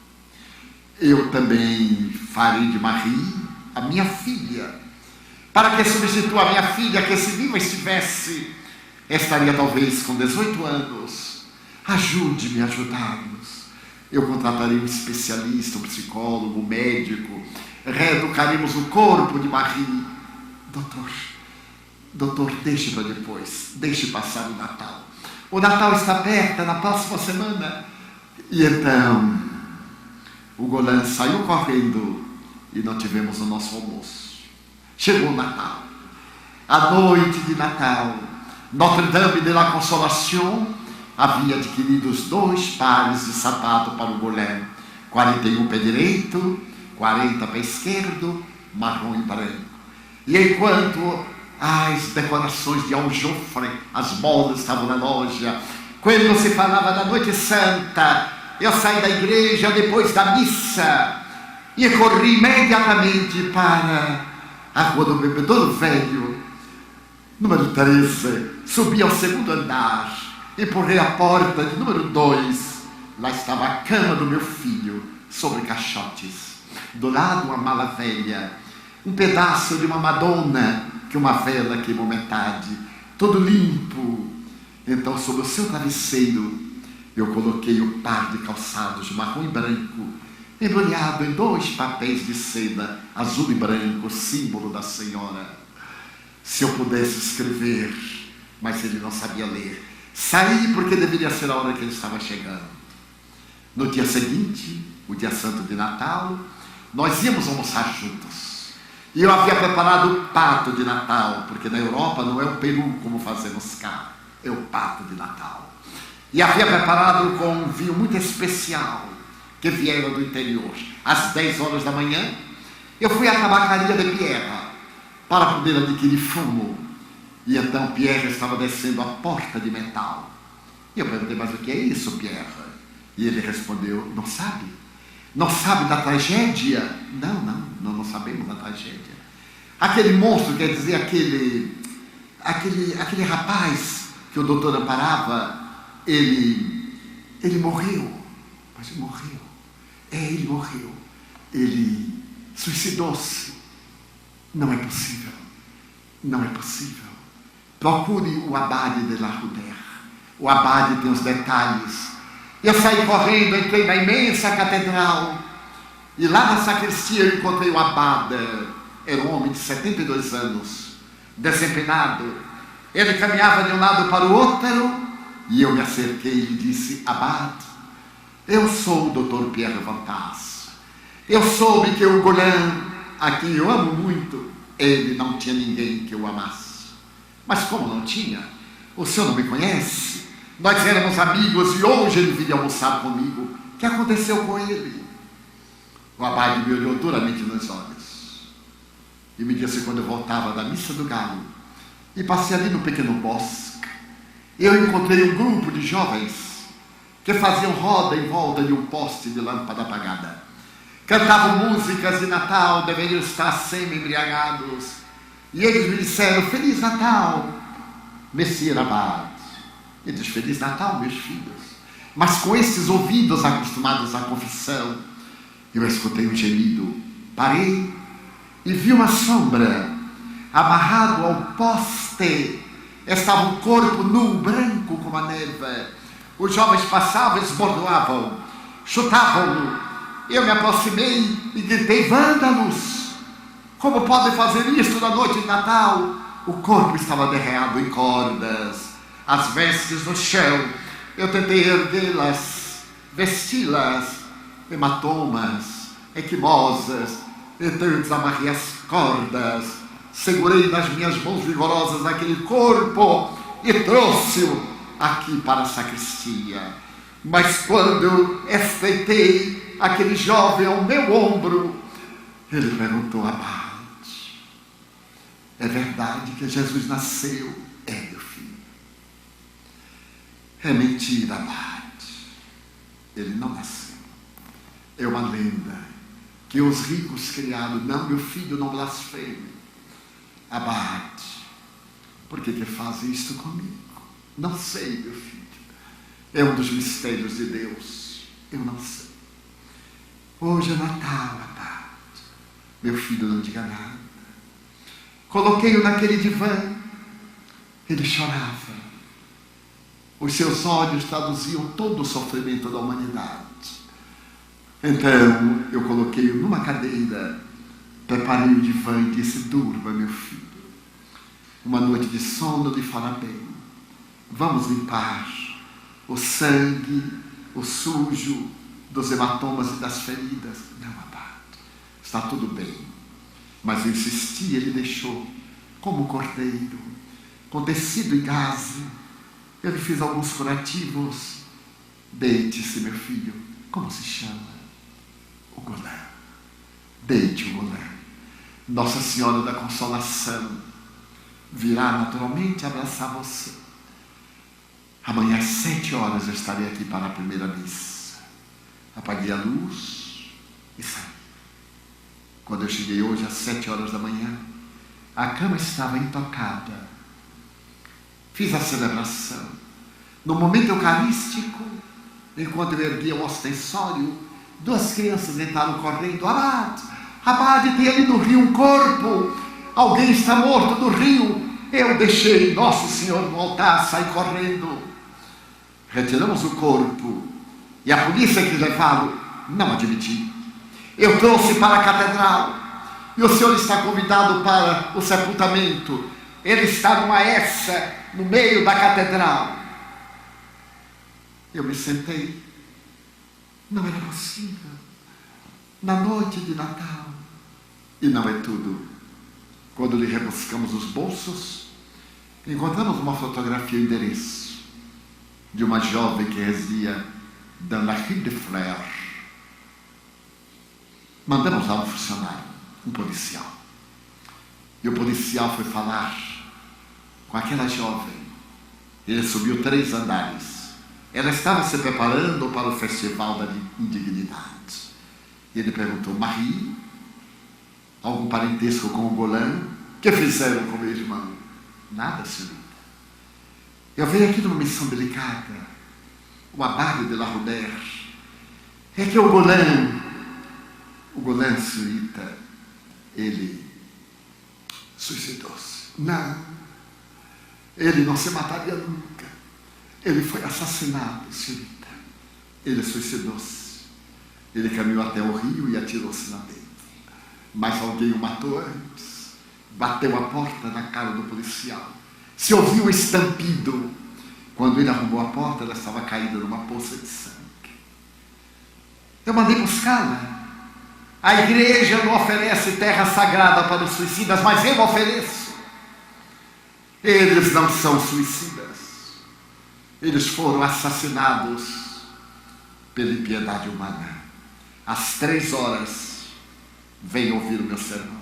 Eu também farei de Marie a minha filha. Para que substitua a minha filha, que se viva estivesse, estaria talvez com 18 anos. Ajude-me a ajudá-los. Eu contratarei um especialista, um psicólogo, um médico. Reeducaremos o corpo de Marie. Doutor, deixe para depois. Deixe passar o Natal. O Natal está perto, na próxima semana. E então, o Golan saiu correndo e não tivemos o nosso almoço. Chegou o Natal. A noite de Natal, Notre-Dame de la Consolation havia adquirido os 2 pares de sapato para o Golan. 41 pé direito, 40 pé esquerdo, marrom e branco. E enquanto as decorações de aljofre, as modas estavam na loja, quando se falava da Noite Santa, eu saí da igreja depois da missa e corri imediatamente para a Rua do Bebedouro Velho, número 13. Subi ao 2º andar, empurrei a porta de número 2. Lá estava a cama do meu filho, sobre caixotes. Do lado, uma mala velha, um pedaço de uma Madonna que uma vela queimou metade, todo limpo. Então, sobre o seu travesseiro, eu coloquei o par de calçados marrom e branco, embrulhado em 2 papéis de seda, azul e branco, símbolo da senhora. Se eu pudesse escrever, mas ele não sabia ler. Saí porque deveria ser a hora que ele estava chegando. No dia seguinte, o dia santo de Natal, nós íamos almoçar juntos. E eu havia preparado o pato de Natal, porque na Europa não é o peru como fazemos cá, é o pato de Natal. E havia preparado com um vinho muito especial, que viera do interior. Às 10 horas da manhã, eu fui à tabacaria de Pierre, para poder adquirir fumo. E então Pierre estava descendo a porta de metal. E eu perguntei, mas o que é isso, Pierre? E ele respondeu, não sabe? Não sabe da tragédia? Não sabemos da tragédia. Aquele monstro, quer dizer, aquele rapaz que o doutor amparava, ele Ele morreu. Mas ele morreu. Ele morreu. Ele suicidou-se. Não é possível. Não é possível. Procure o abade de La Roudère. O abade tem os detalhes. Eu saí correndo, entrei na imensa catedral. E lá na sacristia eu encontrei o abade. Era um homem de 72 anos, desempenado. Ele caminhava de um lado para o outro. E eu me acerquei e lhe disse: abade, eu sou o Dr. Pierre Vantas. Eu soube que o Golan, a quem eu amo muito, ele não tinha ninguém que eu amasse. Mas como não tinha? O senhor não me conhece? Nós éramos amigos e hoje ele viria almoçar comigo. O que aconteceu com ele? O abade me olhou duramente nos olhos e me disse, quando eu voltava da missa do galo e passei ali no pequeno bosque, eu encontrei um grupo de jovens que faziam roda em volta de um poste de lâmpada apagada. Cantavam músicas de Natal, deveriam estar semi-embriagados. E eles me disseram: Feliz Natal, Messias Abade. E diz: Feliz Natal, meus filhos. Mas com esses ouvidos acostumados à confissão, eu escutei um gemido. Parei e vi uma sombra amarrado ao poste. Estava um corpo nu, branco como a neve. Os jovens passavam, esbordoavam, chutavam-no. Eu me aproximei e gritei: vândalos! Como podem fazer isso na noite de Natal? O corpo estava derreado em cordas, as vestes no chão. Eu tentei erguê-las, vesti-las, hematomas, equimosas. Então eu desamarrei as cordas, segurei nas minhas mãos vigorosas aquele corpo e trouxe-o aqui para a sacristia. Mas quando eu estreitei aquele jovem ao meu ombro, ele perguntou: abade, é verdade que Jesus nasceu? É, meu filho. É mentira, abade. Ele não nasceu. É uma lenda que os ricos criaram. Não, meu filho, não blasfeme. Abade, por que fazem isto comigo? Não sei, meu filho. É um dos mistérios de Deus. Eu não sei. Hoje é Natal, abade. Meu filho, não diga nada. Coloquei-o naquele divã. Ele chorava. Os seus olhos traduziam todo o sofrimento da humanidade. Então, eu coloquei-o numa cadeira, preparei o divã e disse: durma, meu filho. Uma noite de sono lhe fará bem. Vamos limpar o sangue, o sujo dos hematomas e das feridas. Não, abade, está tudo bem. Mas eu insisti, ele deixou, como um cordeiro, com tecido e gaze. Eu lhe fiz alguns curativos. Deite-se, meu filho. Como se chama? O Golan. Deite o Golan. Nossa Senhora da Consolação virá naturalmente abraçar você. Amanhã às 7 horas eu estarei aqui para a primeira missa. Apaguei a luz e saí. Quando eu cheguei hoje às 7 horas da manhã, a cama estava intocada. Fiz a celebração. No momento eucarístico, enquanto eu erguia o ostensório, 2 crianças entraram correndo: abade, abade, tem ali no rio um corpo. Alguém está morto no rio. Eu deixei Nosso Senhor no altar, saí correndo. Retiramos o corpo e a polícia que levaram não admitiu. Eu trouxe para a catedral e o senhor está convidado para o sepultamento. Ele está numa essa no meio da catedral. Eu me sentei. Não era possível. Na noite de Natal. E não é tudo. Quando lhe rebuscamos os bolsos, encontramos uma fotografia e endereço de uma jovem que residia dans la rue de Fleurs. Mandamos lá um funcionário, um policial. E o policial foi falar com aquela jovem. Ele subiu 3 andares. Ela estava se preparando para o festival da indignidade. E ele perguntou: Marie, algum parentesco com o Golan? Que fizeram com meu irmão? Nada, senhorita. Eu venho aqui numa missão delicada. o abade de la Rudère, é que o Golan suíta, ele suicidou-se. Não, ele não se mataria nunca. Ele foi assassinado, senhorita. Ele suicidou-se. Ele caminhou até o rio e atirou-se na dentro. Mas alguém o matou antes. Bateu a porta na cara do policial. Se ouviu o estampido. Quando ele arrumou a porta, ela estava caída numa poça de sangue. Eu mandei buscá-la. A igreja não oferece terra sagrada para os suicidas, mas eu ofereço. Eles não são suicidas. Eles foram assassinados pela impiedade humana. Às 3h, venham ouvir o meu sermão.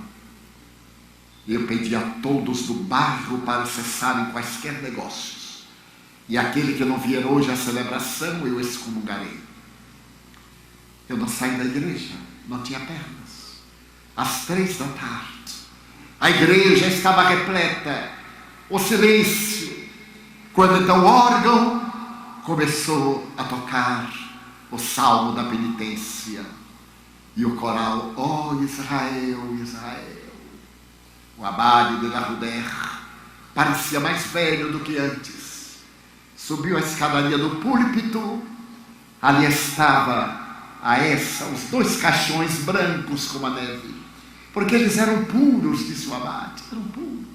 Eu pedi a todos do bairro para cessarem quaisquer negócios. E aquele que não vier hoje à celebração, eu excomungarei. Eu não saí da igreja, não tinha pernas. Às 3h, a igreja estava repleta, o silêncio. Quando então o órgão começou a tocar o salmo da penitência. E o coral, ó Israel, Israel. O abade de la Rudère parecia mais velho do que antes. Subiu a escadaria do púlpito. Ali estava os 2 caixões brancos como a neve. Porque eles eram puros, disse o abade. Eram puros.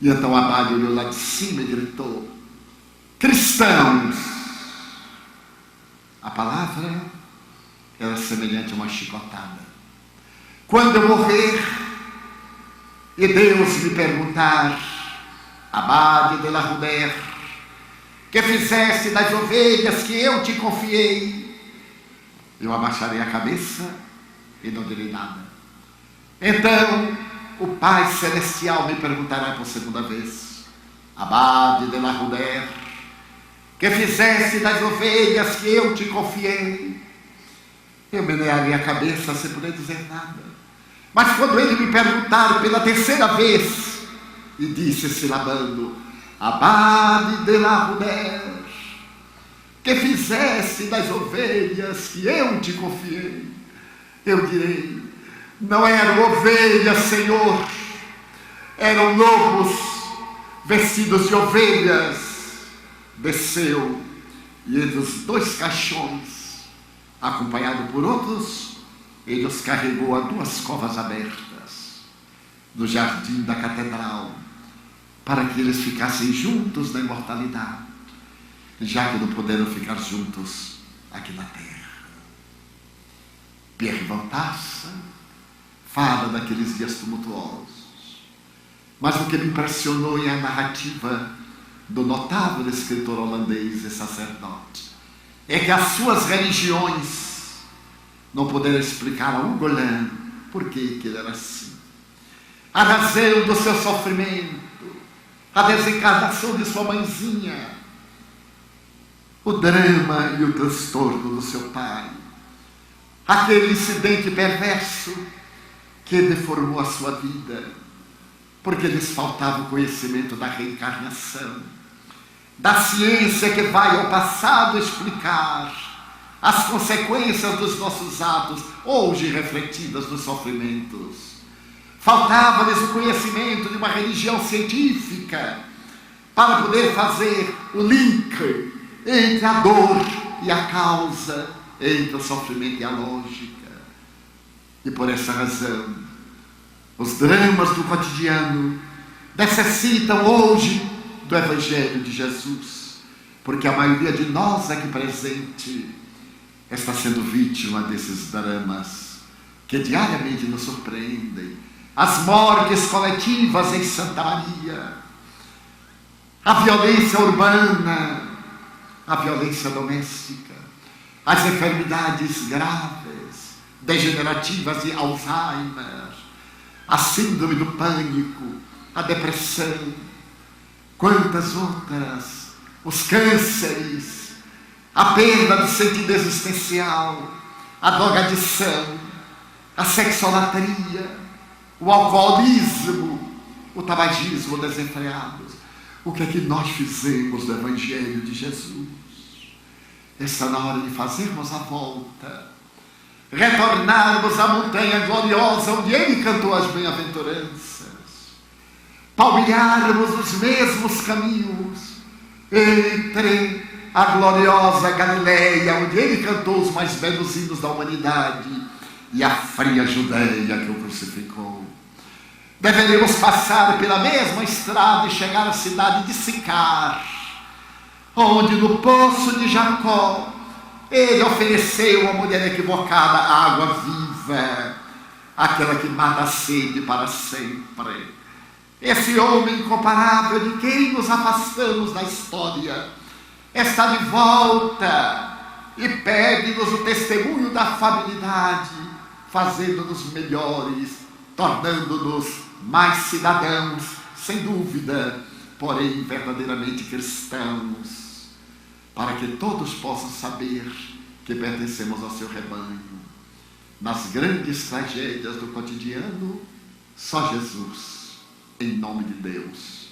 E então o abade olhou lá de cima e gritou: cristãos! A palavra era semelhante a uma chicotada. Quando eu morrer e Deus me perguntar, abade de la Rudère, que fizeste das ovelhas que eu te confiei, eu abaixarei a cabeça e não direi nada. Então o Pai Celestial me perguntará por segunda vez, abade de la Rudère, que fizeste das ovelhas que eu te confiei, eu menearei a cabeça sem poder dizer nada. Mas quando ele me perguntar pela 3ª vez, e disse silabando, abade de la Rudère, que fizeste das ovelhas que eu te confiei, eu direi, não eram ovelhas, Senhor, eram lobos vestidos de ovelhas. Desceu e entre os 2 caixões, acompanhado por outros, ele os carregou a 2 covas abertas no jardim da catedral, para que eles ficassem juntos na imortalidade, já que não puderam ficar juntos aqui na terra. Pierre Van Tassen fala daqueles dias tumultuosos, mas o que me impressionou é a narrativa do notável escritor holandês e sacerdote, é que as suas religiões não puderam explicar a Golan por que ele era assim. A razão do seu sofrimento, a desencarnação de sua mãezinha, o drama e o transtorno do seu pai, aquele incidente perverso que deformou a sua vida, porque lhes faltava o conhecimento da reencarnação, da ciência que vai ao passado explicar as consequências dos nossos atos, hoje refletidas nos sofrimentos. Faltava-lhes o conhecimento de uma religião científica para poder fazer o link entre a dor e a causa, entre o sofrimento e a lógica. E por essa razão, os dramas do cotidiano necessitam hoje do Evangelho de Jesus, porque a maioria de nós aqui presente está sendo vítima desses dramas que diariamente nos surpreendem. As mortes coletivas em Santa Maria, a violência urbana, a violência doméstica, as enfermidades graves, degenerativas de Alzheimer, a síndrome do pânico, a depressão, quantas outras, os cânceres, a perda do sentido existencial, a drogadição, a sexolatria, o alcoolismo, o tabagismo desenfreado. O que é que nós fizemos do Evangelho de Jesus? Está na hora de fazermos a volta, retornarmos à montanha gloriosa onde ele cantou as bem-aventuranças, palmilharmos os mesmos caminhos entre a gloriosa Galileia, onde ele cantou os mais belos hinos da humanidade, e a fria Judeia que o crucificou. Deveremos passar pela mesma estrada e chegar à cidade de Sicar, onde no poço de Jacó ele ofereceu à mulher equivocada a água viva, aquela que mata a sede para sempre. Esse homem incomparável de quem nos afastamos da história está de volta e pede-nos o testemunho da afabilidade, fazendo-nos melhores, tornando-nos mais cidadãos, sem dúvida, porém verdadeiramente cristãos, para que todos possam saber que pertencemos ao seu rebanho. Nas grandes tragédias do cotidiano, só Jesus, em nome de Deus,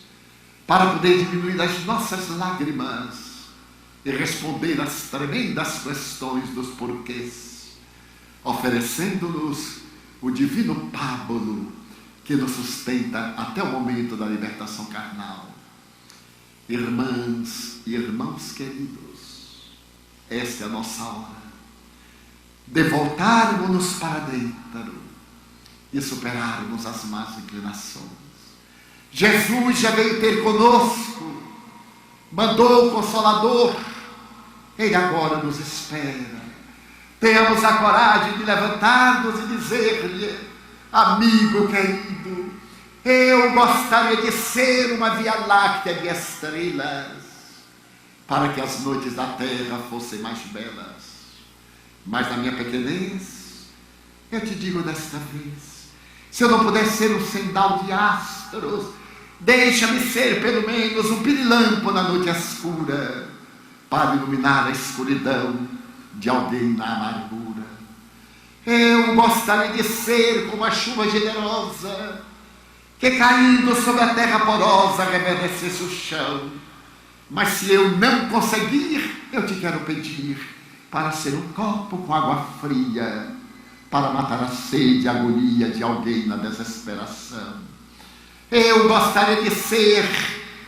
para poder diminuir as nossas lágrimas e responder às tremendas questões dos porquês, oferecendo-nos o divino pábulo que nos sustenta até o momento da libertação carnal. Irmãs e irmãos queridos, esta é a nossa hora de voltarmos para dentro e superarmos as más inclinações. Jesus já veio ter conosco, mandou o Consolador, ele agora nos espera. Tenhamos a coragem de levantar-nos e dizer-lhe: amigo querido, eu gostaria de ser uma Via Láctea de estrelas, para que as noites da terra fossem mais belas. Mas na minha pequenez, eu te digo desta vez, se eu não puder ser um sendal de astros, deixa-me ser pelo menos um pirilampo na noite escura, para iluminar a escuridão de alguém na amargura. Eu gostaria de ser como a chuva generosa, que caindo sobre a terra porosa reverdecesse o chão. Mas se eu não conseguir, eu te quero pedir para ser um copo com água fria, para matar a sede e a agonia de alguém na desesperação. Eu gostaria de ser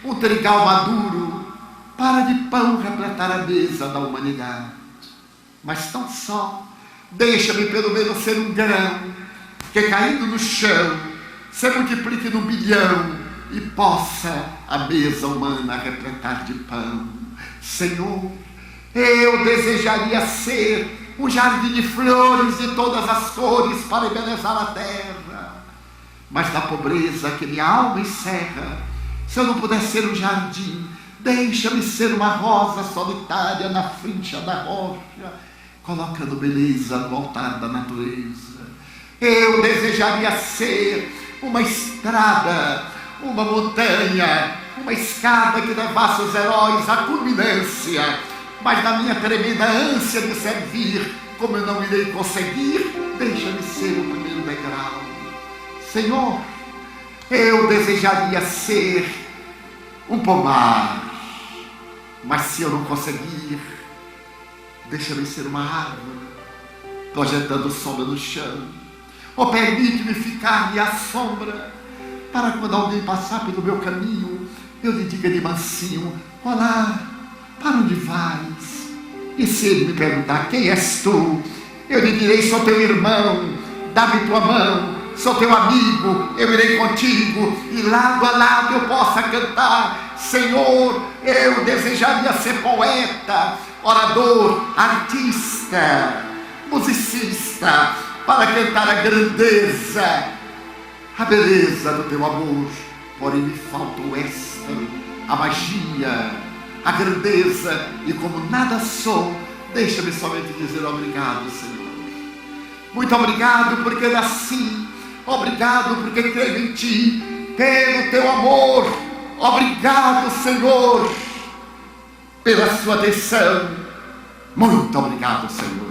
um trigal maduro, para de pão repletar a mesa da humanidade. Mas tão só, deixa-me pelo menos ser um grão, que caindo no chão, se multiplique num bilhão, e possa a mesa humana repletar de pão. Senhor, eu desejaria ser um jardim de flores de todas as cores para embelezar a terra. Mas da pobreza que minha alma encerra, se eu não puder ser um jardim, deixa-me ser uma rosa solitária na frincha da rocha, colocando beleza no altar da natureza. Eu desejaria ser uma estrada, uma montanha, uma escada que levasse os heróis à culminância. Mas na minha tremenda ânsia de servir, como eu não irei conseguir, deixa-me ser o primeiro degrau. Senhor, eu desejaria ser um pomar, mas se eu não conseguir, deixa-me ser uma árvore, projetando sombra no chão, ou permite-me ficar-lhe à sombra, para quando alguém passar pelo meu caminho, eu lhe diga de mansinho: olá, para onde vais? E se ele me perguntar: quem és tu? Eu lhe direi: sou teu irmão, dá-me tua mão, sou teu amigo, eu irei contigo, e lado a lado eu possa cantar. Senhor, eu desejaria ser poeta, orador, artista, musicista, para cantar a grandeza, a beleza do teu amor. Porém me falta o êxtase, a magia, a grandeza, e como nada sou, deixa-me somente dizer obrigado, Senhor. Muito obrigado porque nasci, obrigado porque creio em ti, pelo teu amor. Obrigado, Senhor, pela sua atenção. Muito obrigado, Senhor.